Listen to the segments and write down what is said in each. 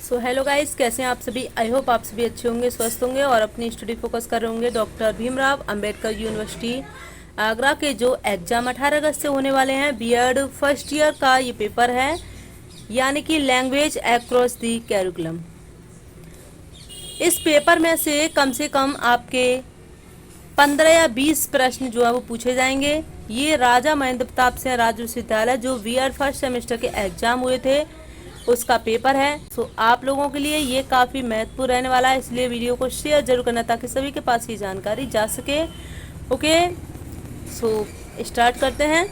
So hello guys, कैसे हैं आप सभी। आई होप आप सभी अच्छे होंगे, स्वस्थ होंगे और अपनी स्टडी फोकस कर रहे होंगे। डॉक्टर भीमराव अंबेडकर यूनिवर्सिटी आगरा के जो एग्ज़ाम 18 अगस्त से होने वाले हैं, बीएड फर्स्ट ईयर का ये पेपर है, यानी कि लैंग्वेज अक्रॉस दी कैरिकुलम। इस पेपर में से कम आपके 15 या 20 प्रश्न जो है वो पूछे जाएंगे। ये राजा महेंद्र प्रताप सिंह राज्य विश्वविद्यालय जो बीएड फर्स्ट सेमेस्टर के एग्जाम हुए थे उसका पेपर है। सो आप लोगों के लिए ये काफ़ी महत्वपूर्ण रहने वाला है, इसलिए वीडियो को शेयर जरूर करना ताकि सभी के पास ये जानकारी जा सके। ओके, सो स्टार्ट करते हैं।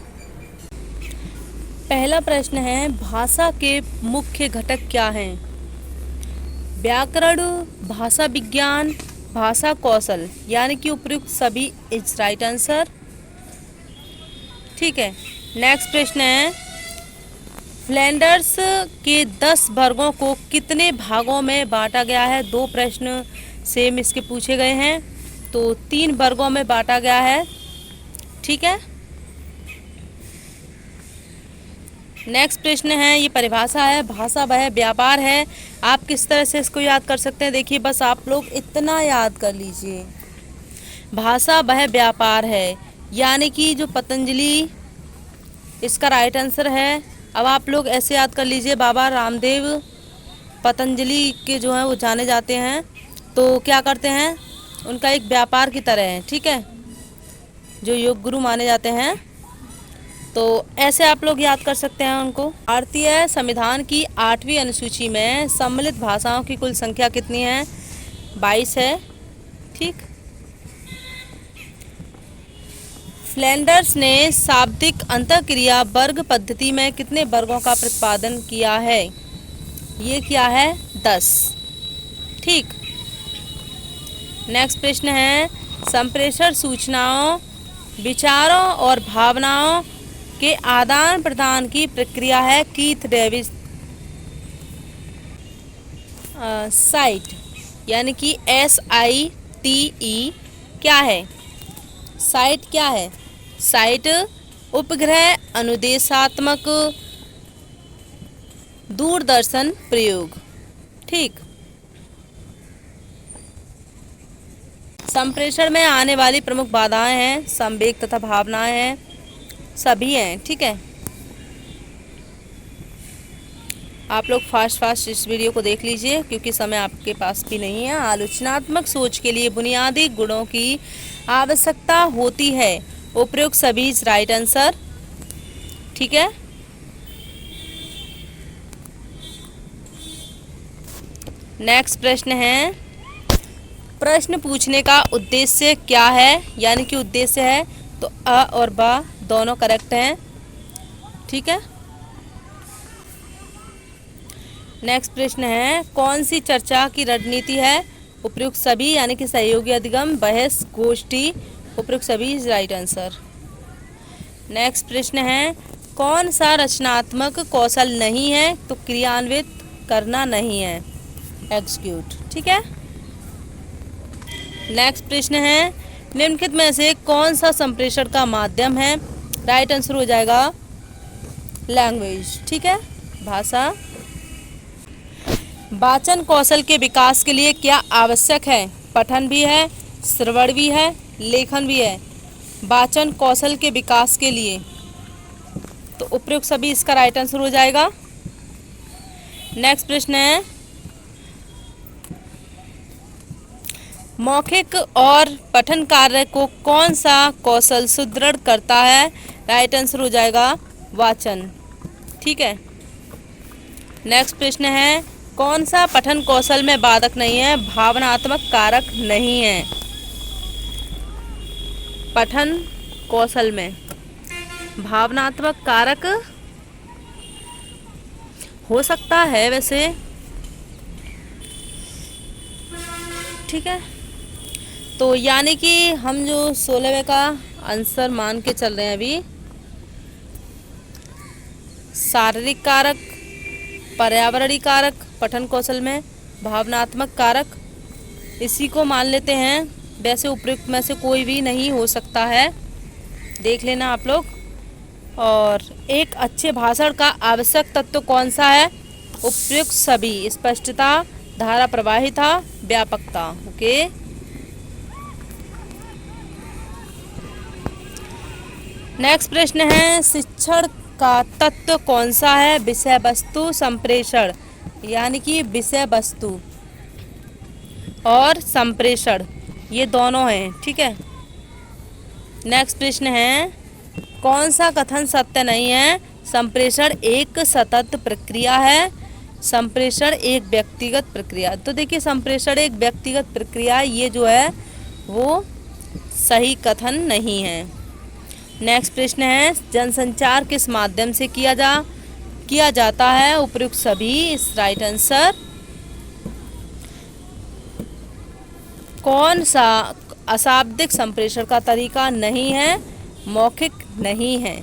पहला प्रश्न है, भाषा के मुख्य घटक क्या हैं? व्याकरण, भाषा विज्ञान, भाषा कौशल, यानी कि उपयुक्त सभी इज राइट आंसर। ठीक है, नेक्स्ट प्रश्न है, फ्लैंडर्स के 10 वर्गों को कितने भागों में बांटा गया है? 2 प्रश्न सेम इसके पूछे गए हैं, तो 3 वर्गों में बांटा गया है। ठीक है, नेक्स्ट प्रश्न है, ये परिभाषा है, भाषा वह व्यापार है। आप किस तरह से इसको याद कर सकते हैं? देखिए, बस आप लोग इतना याद कर लीजिए, भाषा वह व्यापार है, यानी कि जो पतंजलि इसका राइट आंसर है। अब आप लोग ऐसे याद कर लीजिए, बाबा रामदेव पतंजलि के जो हैं वो जाने जाते हैं, तो क्या करते हैं, उनका एक व्यापार की तरह है। ठीक है, जो योग गुरु माने जाते हैं, तो ऐसे आप लोग याद कर सकते हैं उनको। भारतीय संविधान की 8वीं अनुसूची में सम्मिलित भाषाओं की कुल संख्या कितनी है? 22 है। ठीक, फ्लैंडर्स ने शाब्दिक अंतःक्रिया वर्ग पद्धति में कितने वर्गों का प्रतिपादन किया है? ये क्या है? 10। ठीक, नेक्स्ट प्रश्न है, संप्रेषण सूचनाओं, विचारों और भावनाओं के आदान प्रदान की प्रक्रिया है। कीथ डेविस साइट, यानी कि SITE क्या है? साइट क्या है? साइट उपग्रह अनुदेशात्मक दूरदर्शन प्रयोग। ठीक, संप्रेषण में आने वाली प्रमुख बाधाएं हैं, संवेग तथा भावनाएं हैं, सभी हैं। ठीक है, आप लोग फास्ट इस वीडियो को देख लीजिए क्योंकि समय आपके पास भी नहीं है। आलोचनात्मक सोच के लिए बुनियादी गुणों की आवश्यकता होती है। उपयुक्त सभी राइट आंसर। ठीक है, नेक्स्ट प्रश्न है, प्रश्न पूछने का उद्देश्य क्या है? यानी कि उद्देश्य है, तो अ और बा दोनों करेक्ट हैं। ठीक है, नेक्स्ट प्रश्न है, कौन सी चर्चा की रणनीति है? उपयुक्त सभी, यानी कि सहयोगी अधिगम, बहस, गोष्ठी, उपयुक्त सभी राइट आंसर। नेक्स्ट प्रश्न है, कौन सा रचनात्मक कौशल नहीं है? तो क्रियान्वित करना नहीं है, एग्जीक्यूट। ठीक है, नेक्स्ट प्रश्न है, निम्नलिखित में से कौन सा संप्रेषण का माध्यम है? राइट आंसर हो जाएगा लैंग्वेज। ठीक है, भाषा। वाचन कौशल के विकास के लिए क्या आवश्यक है? पठन भी है, श्रवण भी है, लेखन भी है। वाचन कौशल के विकास के लिए तो उपयुक्त सभी इसका राइट आंसर हो जाएगा। नेक्स्ट प्रश्न है, मौखिक और पठन कार्य को कौन सा कौशल सुदृढ़ करता है? राइट आंसर हो जाएगा वाचन। ठीक है, नेक्स्ट प्रश्न है, कौन सा पठन कौशल में बाधक नहीं है? भावनात्मक कारक नहीं है। पठन कौशल में भावनात्मक कारक हो सकता है वैसे। ठीक है, तो यानी कि हम जो 16वें का आंसर मान के चल रहे हैं अभी, शारीरिक कारक, पर्यावरणीय कारक, पठन कौशल में भावनात्मक कारक, इसी को मान लेते हैं। वैसे उपयुक्त में से कोई भी नहीं हो सकता है, देख लेना आप लोग। और एक अच्छे भाषण का आवश्यक तत्व कौन सा है? उपयुक्त सभी, स्पष्टता, धारा प्रवाहिता, व्यापकता। ओके। नेक्स्ट प्रश्न है शिक्षण का तत्व कौन सा है? विषय वस्तु संप्रेषण, यानी कि विषय वस्तु और संप्रेषण ये दोनों हैं। ठीक है। नेक्स्ट प्रश्न है कौन सा कथन सत्य नहीं है? संप्रेषण एक सतत प्रक्रिया है, संप्रेषण एक व्यक्तिगत प्रक्रिया। तो देखिए संप्रेषण एक व्यक्तिगत प्रक्रिया ये जो है वो सही कथन नहीं है। नेक्स्ट प्रश्न है जनसंचार किस माध्यम से किया जाता है? उपयुक्त सभी, इस राइट आंसर। कौन सा अशाब्दिक संप्रेषण का तरीका नहीं है? मौखिक नहीं है।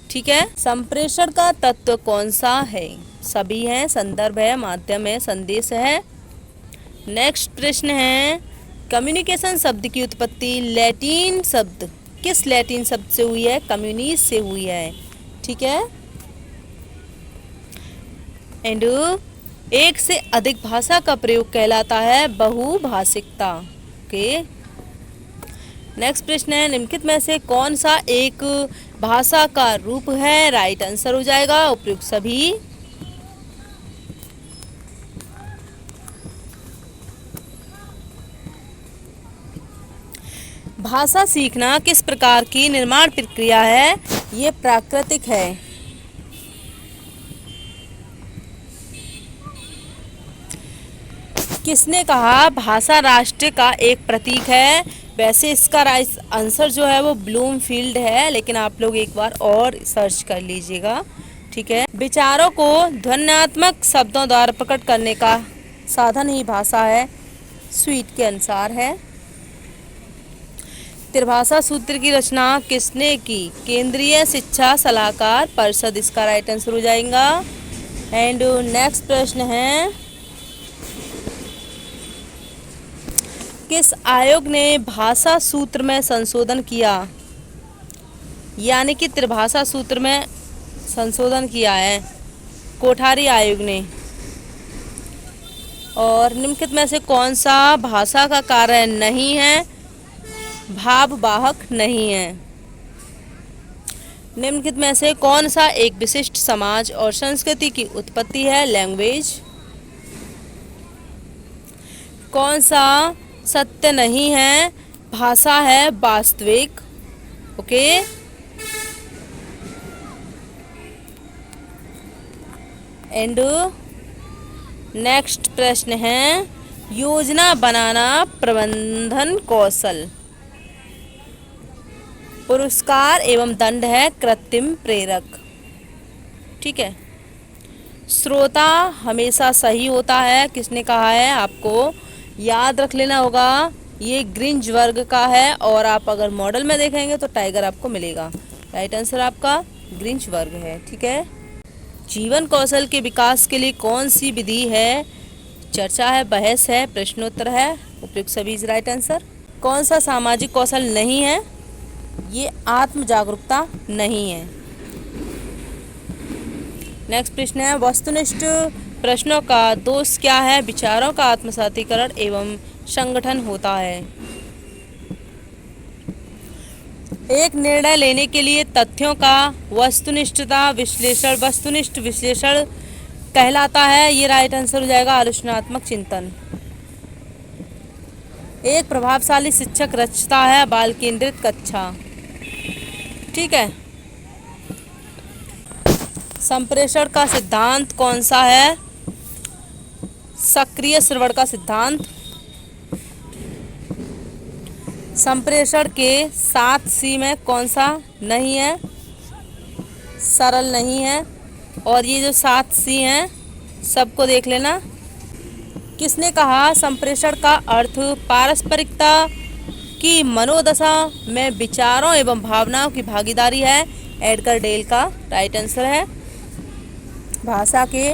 ठीक है। संप्रेषण का तत्व कौन सा है? सभी है, संदर्भ है, माध्यम है, संदेश है। नेक्स्ट प्रश्न है कम्युनिकेशन शब्द की उत्पत्ति लैटिन शब्द किस लैटिन शब्द से हुई है? कम्युनिस से हुई है। ठीक है। एंड एक से अधिक भाषा का प्रयोग कहलाता है बहुभाषिकता। ओके। नेक्स्ट प्रश्न है निम्नलिखित में से कौन सा एक भाषा का रूप है? राइट आंसर हो जाएगा उपयुक्त सभी। भाषा सीखना किस प्रकार की निर्माण प्रक्रिया है? ये प्राकृतिक है। किसने कहा भाषा राष्ट्र का एक प्रतीक है? वैसे इसका आंसर जो है वो ब्लूमफील्ड है, लेकिन आप लोग एक बार और सर्च कर लीजिएगा। ठीक है। विचारों को ध्वन्यात्मक शब्दों द्वारा प्रकट करने का साधन ही भाषा है, स्वीट के अनुसार है। त्रिभाषा सूत्र की रचना किसने की? केंद्रीय शिक्षा सलाहकार परिषद, इसका राइट आंसर हो जाएगा। एंड नेक्स्ट प्रश्न है किस आयोग ने भाषा सूत्र में संशोधन किया? यानी कि त्रिभाषा सूत्र में संशोधन किया है कोठारी आयोग ने। और निम्नलिखित में से कौन सा भाषा का कार्य नहीं है? भाववाहक नहीं है। निम्नलिखित में से कौन सा एक विशिष्ट समाज और संस्कृति की उत्पत्ति है? लैंग्वेज। कौन सा सत्य नहीं है? भाषा है वास्तविक। ओके। एंड नेक्स्ट प्रश्न है योजना बनाना प्रबंधन कौशल, पुरस्कार एवं दंड है कृत्रिम प्रेरक। ठीक है। श्रोता हमेशा सही होता है, किसने कहा है? आपको याद रख लेना होगा। ये ग्रिंज वर्ग का है और आप अगर मॉडल में देखेंगे तो टाइगर आपको मिलेगा। राइट आंसर आपका ग्रिंज वर्ग है। ठीक है। जीवन कौशल के विकास के लिए कौन सी विधि है? चर्चा है, बहस है, प्रश्नोत्तर है, उपयुक्त सभी राइट आंसर। कौन सा सामाजिक कौशल नहीं है? ये आत्म जागरूकता नहीं है। नेक्स्ट प्रश्न है वस्तुनिष्ठ प्रश्नों का दोष क्या है? विचारों का आत्मसातीकरण एवं संगठन होता है। एक निर्णय लेने के लिए तथ्यों का वस्तुनिष्ठता विश्लेषण वस्तुनिष्ठ विश्लेषण कहलाता है। ये राइट आंसर हो जाएगा आलोचनात्मक चिंतन। एक प्रभावशाली शिक्षक रचता है बाल केंद्रित कक्षा। ठीक है। संप्रेषण का सिद्धांत कौन सा है? सक्रिय श्रवण का सिद्धांत। संप्रेषण के 7 C में कौन सा नहीं है? सरल नहीं है। और ये जो 7 C हैं सबको देख लेना। किसने कहा संप्रेषण का अर्थ पारस्परिकता की मनोदशा में विचारों एवं भावनाओं की भागीदारी है? एडगर डेल का राइट आंसर है। भाषा के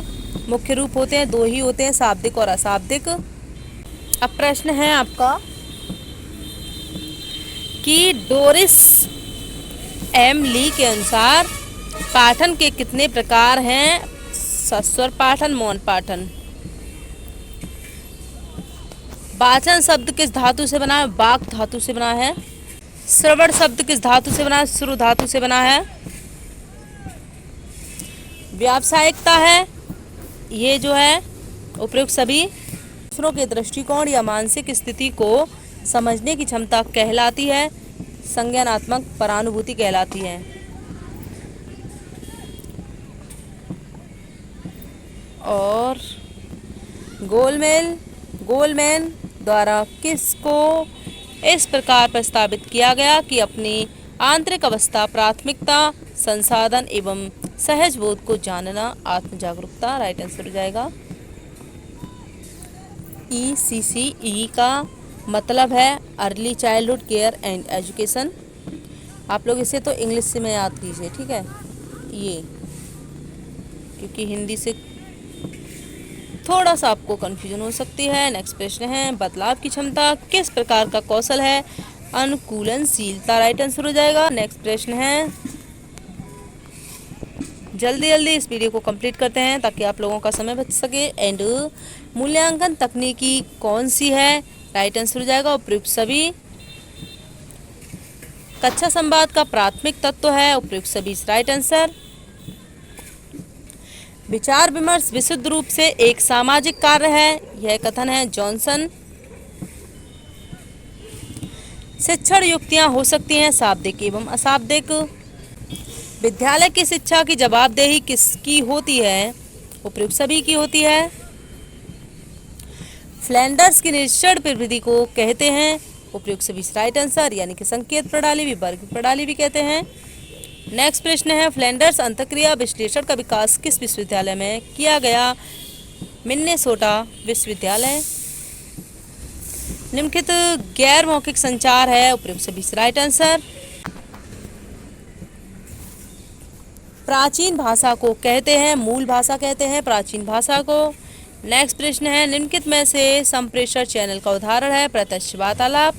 मुख्य रूप होते हैं 2 ही होते हैं, शाब्दिक और अशाब्दिक। अब प्रश्न है आपका कि डोरिस एम ली के अनुसार पाठन के कितने प्रकार हैं? सस्वर पाठन, मौन पाठन। वाचन शब्द किस धातु से बना है? वाक धातु से बना है। श्रवण शब्द किस धातु से बना है? श्रु धातु से बना है। व्यावसायिकता है ये जो है उपयुक्त सभी दूसरों के दृष्टिकोण या मानसिक स्थिति को समझने की क्षमता कहलाती है। संज्ञानात्मक परानुभूति कहलाती है। और गोलमैन द्वारा किसको इस प्रकार प्रस्तावित किया गया कि अपनी आंतरिक अवस्था, प्राथमिकता, संसाधन एवं सहज बोध को जानना आत्म जागरूकता। राइट आंसर हो जाएगा ECCE का मतलब है early childhood care and education. आप लोग इसे तो इंग्लिश में याद कीजिए, ठीक है, ये क्योंकि हिंदी से थोड़ा सा आपको कंफ्यूजन हो सकती है। नेक्स्ट प्रश्न है बदलाव की क्षमता किस प्रकार का कौशल है? अनुकूलनशीलता। राइट आंसर हो जाएगा। नेक्स्ट प्रश्न है, जल्दी जल्दी इस वीडियो को कंप्लीट करते हैं ताकि आप लोगों का समय बच सके। एंड मूल्यांकन तकनीकी कौन सी है? राइट आंसर हो जाएगा उपयुक्त सभी। कक्षा संवाद का प्राथमिक तत्व है उपयुक्त सभी। Right answer. विचार विमर्श विशुद्ध रूप से एक सामाजिक कार्य है, यह कथन है जॉनसन। शिक्षण युक्तियां हो सकती हैं शाब्दिक एवं अशाब्दिक। विद्यालय की शिक्षा की जवाबदेही किसकी होती है? उपयुक्त सभी की होती है। फ्लैंडर्स की निरीक्षण प्रविधि को कहते हैं उपयुक्त सभी। राइट आंसर, यानी कि संकेत प्रणाली भी, वर्ग प्रणाली भी कहते हैं। नेक्स्ट प्रश्न है फ्लैंडर्स अंतःक्रिया विश्लेषण का विकास किस विश्वविद्यालय में किया गया? मिनेसोटा विश्वविद्यालय। निम्नलिखित गैर मौखिक संचार है उपयुक्त सभी। Right answer. प्राचीन भाषा को कहते हैं मूल भाषा, कहते हैं प्राचीन भाषा को। नेक्स्ट प्रश्न है निम्नलिखित में से संप्रेषण चैनल का उदाहरण है प्रत्यक्ष वार्तालाप।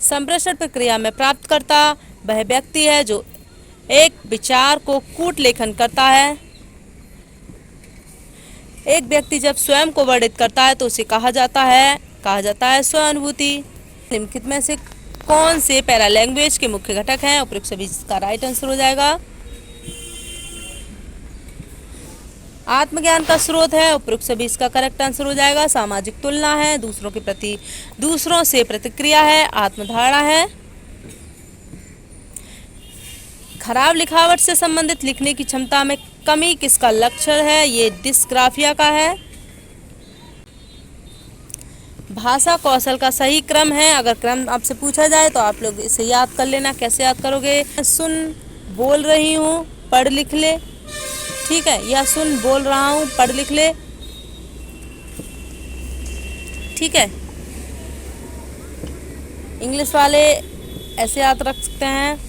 संप्रेषण प्रक्रिया में प्राप्तकर्ता वह व्यक्ति है जो एक विचार को कूट लेखन करता है। एक व्यक्ति जब स्वयं को वर्णित करता है तो उसे कहा जाता है स्वानुभूति। निम्नलिखित में से कौन से पैरा लैंग्वेज के मुख्य घटक हैं? उपयुक्त सभी का राइट आंसर हो जाएगा। आत्मज्ञान का स्रोत है उपयुक्त सभी इसका करेक्ट आंसर हो जाएगा। सामाजिक तुलना है, दूसरों के प्रति दूसरों से प्रतिक्रिया है, आत्मधारणा है। खराब लिखावट से संबंधित लिखने की क्षमता में कमी किसका लक्षण है? ये डिस्ग्राफिया का है। भाषा कौशल का सही क्रम है। अगर क्रम आपसे पूछा जाए तो आप लोग इसे याद कर लेना। कैसे याद करोगे? सुन बोल रही हूँ पढ़ लिख ले, ठीक है, या सुन बोल रहा हूँ पढ़ लिख ले, ठीक है। इंग्लिश वाले ऐसे याद रख सकते हैं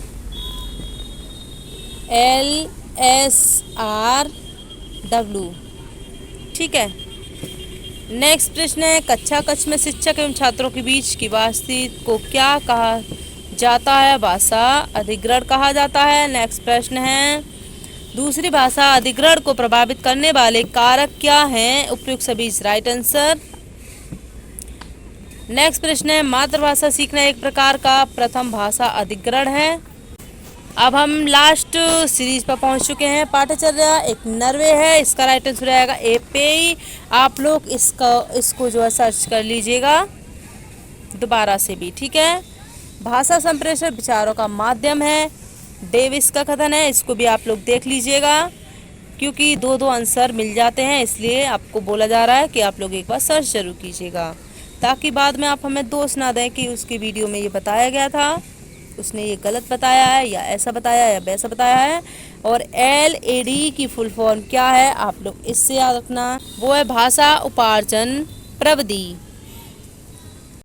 LSRW, ठीक है। नेक्स्ट प्रश्न है कक्षा कक्ष में शिक्षक एवं छात्रों के बीच की बातचीत को क्या कहा जाता है? भाषा अधिग्रहण कहा जाता है। नेक्स्ट प्रश्न है दूसरी भाषा अधिग्रहण को प्रभावित करने वाले कारक क्या हैं? उपयुक्त सभी राइट आंसर। नेक्स्ट प्रश्न है मातृभाषा सीखना एक प्रकार का प्रथम भाषा अधिग्रहण है। अब हम लास्ट सीरीज पर पहुंच चुके हैं। पाठचर्या एक नर्वे है, इसका राइट आंसर आएगा एपेई। आप लोग इसको जो है सर्च कर लीजिएगा दोबारा से भी, ठीक है। भाषा संप्रेषण विचारों का माध्यम है, डेविस का कथन है, इसको भी आप लोग देख लीजिएगा क्योंकि दो आंसर मिल जाते हैं, इसलिए आपको बोला जा रहा है कि आप लोग एक बार सर्च जरूर कीजिएगा ताकि बाद में आप हमें दोष ना दें कि उसकी वीडियो में ये बताया गया था, उसने ये गलत बताया है या ऐसा बताया है या वैसा बताया है। और LAD की फुल फॉर्म क्या है? आप लोग इससे याद रखना, वो है भाषा उपार्जन प्रविधि।